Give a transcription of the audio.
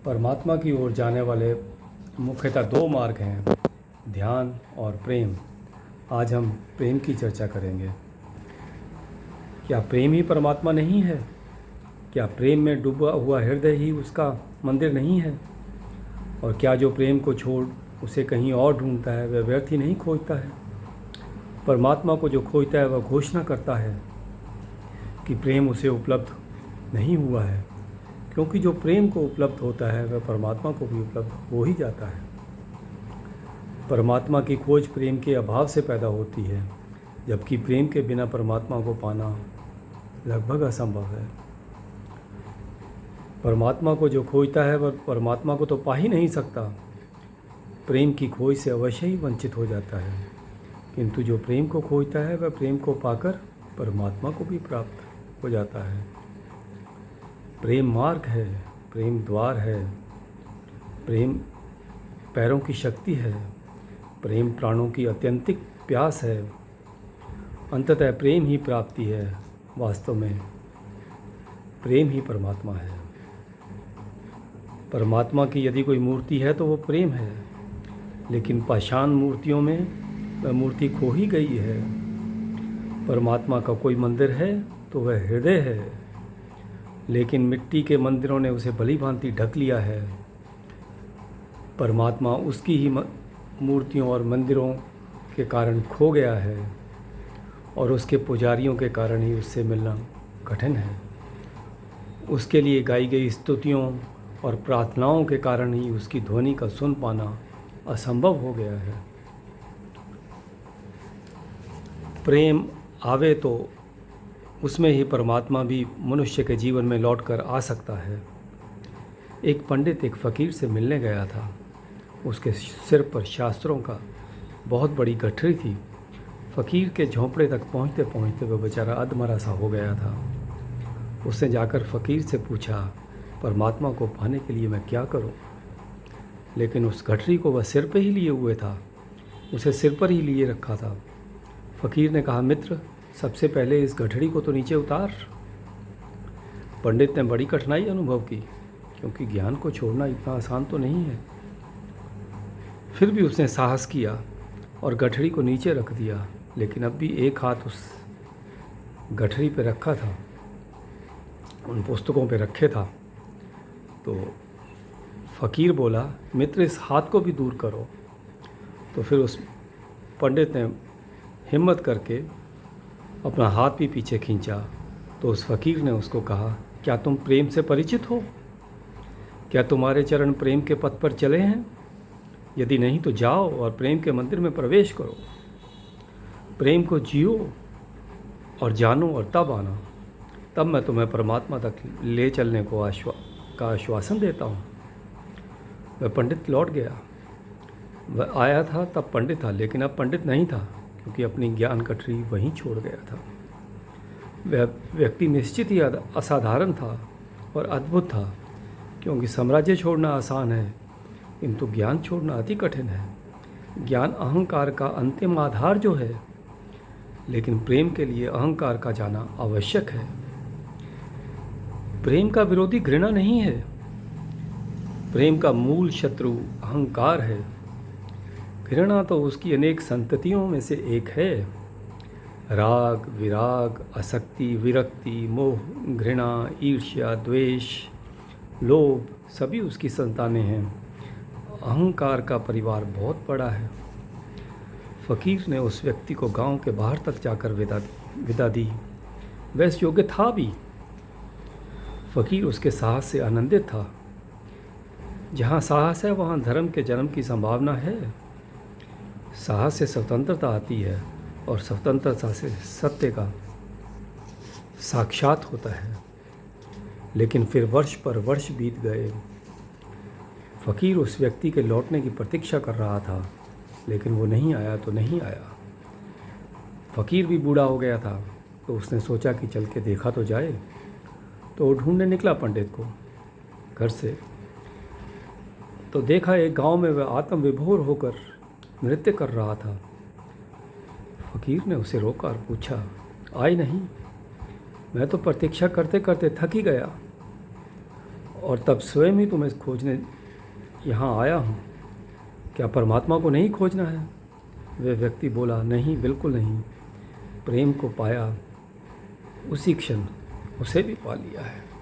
परमात्मा की ओर जाने वाले मुख्यतः दो मार्ग हैं, ध्यान और प्रेम। आज हम प्रेम की चर्चा करेंगे। क्या प्रेम ही परमात्मा नहीं है? क्या प्रेम में डूबा हुआ हृदय ही उसका मंदिर नहीं है? और क्या जो प्रेम को छोड़ उसे कहीं और ढूंढता है वह व्यर्थ ही नहीं खोजता है? परमात्मा को जो खोजता है वह घोषणा करता है कि प्रेम उसे उपलब्ध नहीं हुआ है, क्योंकि जो प्रेम को उपलब्ध होता है वह परमात्मा को भी उपलब्ध हो ही जाता है। परमात्मा की खोज प्रेम के अभाव से पैदा होती है, जबकि प्रेम के बिना परमात्मा को पाना लगभग असंभव है। परमात्मा को जो खोजता है वह परमात्मा को तो पा ही नहीं सकता, प्रेम की खोज से अवश्य ही वंचित हो जाता है। किंतु जो प्रेम को खोजता है वह प्रेम को पाकर परमात्मा को भी प्राप्त हो जाता है। प्रेम मार्ग है, प्रेम द्वार है, प्रेम पैरों की शक्ति है, प्रेम प्राणों की अत्यंतिक प्यास है। अंततः प्रेम ही प्राप्ति है। वास्तव में प्रेम ही परमात्मा है। परमात्मा की यदि कोई मूर्ति है तो वो प्रेम है, लेकिन पाषाण मूर्तियों में वह मूर्ति खो ही गई है। परमात्मा का कोई मंदिर है तो वह हृदय है, लेकिन मिट्टी के मंदिरों ने उसे भली भांति ढक लिया है। परमात्मा उसकी ही मूर्तियों और मंदिरों के कारण खो गया है, और उसके पुजारियों के कारण ही उससे मिलना कठिन है। उसके लिए गाई गई स्तुतियों और प्रार्थनाओं के कारण ही उसकी ध्वनि का सुन पाना असंभव हो गया है। प्रेम आवे तो उसमें ही परमात्मा भी मनुष्य के जीवन में लौटकर आ सकता है। एक पंडित एक फ़कीर से मिलने गया था। उसके सिर पर शास्त्रों का बहुत बड़ी गठरी थी। फ़कीर के झोंपड़े तक पहुँचते पहुँचते वह बेचारा अधमरा सा हो गया था। उसने जाकर फ़कीर से पूछा, परमात्मा को पाने के लिए मैं क्या करूं? लेकिन उस गठरी को वह सिर पे ही लिए हुए था, उसे सिर पर ही लिए रखा था। फ़कीर ने कहा, मित्र, सबसे पहले इस गठरी को तो नीचे उतार। पंडित ने बड़ी कठिनाई अनुभव की, क्योंकि ज्ञान को छोड़ना इतना आसान तो नहीं है। फिर भी उसने साहस किया और गठरी को नीचे रख दिया, लेकिन अब भी एक हाथ उस गठरी पे रखा था, उन पुस्तकों पे रखे था। तो फ़कीर बोला, मित्र, इस हाथ को भी दूर करो। तो फिर उस पंडित ने हिम्मत करके अपना हाथ भी पीछे खींचा। तो उस फ़कीर ने उसको कहा, क्या तुम प्रेम से परिचित हो? क्या तुम्हारे चरण प्रेम के पथ पर चले हैं? यदि नहीं तो जाओ और प्रेम के मंदिर में प्रवेश करो। प्रेम को जियो और जानो और तब आना, तब मैं तुम्हें परमात्मा तक ले चलने को आश्वासन देता हूँ। वह पंडित लौट गया। वह आया था तब पंडित था, लेकिन अब पंडित नहीं था, क्योंकि अपनी ज्ञान गठरी वहीं छोड़ गया था। वह व्यक्ति निश्चित ही असाधारण था और अद्भुत था, क्योंकि साम्राज्य छोड़ना आसान है, किंतु ज्ञान छोड़ना अति कठिन है। ज्ञान अहंकार का अंतिम आधार जो है, लेकिन प्रेम के लिए अहंकार का जाना आवश्यक है। प्रेम का विरोधी घृणा नहीं है, प्रेम का मूल शत्रु अहंकार है। घृणा तो उसकी अनेक संततियों में से एक है। राग, विराग, आसक्ति, विरक्ति, मोह, घृणा, ईर्ष्या, द्वेष, लोभ सभी उसकी संतानें हैं। अहंकार का परिवार बहुत बड़ा है। फ़कीर ने उस व्यक्ति को गांव के बाहर तक जाकर विदा दी। वह इस योग्य था भी। फ़कीर उसके साहस से आनंदित था। जहाँ साहस है वहाँ धर्म के जन्म की संभावना है। साहस से स्वतंत्रता आती है, और स्वतंत्रता से सत्य का साक्षात होता है। लेकिन फिर वर्ष पर वर्ष बीत गए। फ़कीर उस व्यक्ति के लौटने की प्रतीक्षा कर रहा था, लेकिन वो नहीं आया तो नहीं आया। फ़कीर भी बूढ़ा हो गया था, तो उसने सोचा कि चल के देखा तो जाए। तो वो ढूंढने निकला पंडित को घर से। तो देखा एक गांव में वह आत्म विभोर होकर नृत्य कर रहा था। फ़कीर ने उसे रोका और पूछा, आई नहीं? मैं तो प्रतीक्षा करते करते थक ही गया। और तब स्वयं ही तुम्हें खोजने यहाँ आया हूँ। क्या परमात्मा को नहीं खोजना है? वह व्यक्ति बोला, नहीं, बिल्कुल नहीं। प्रेम को पाया उसी क्षण उसे भी पा लिया है।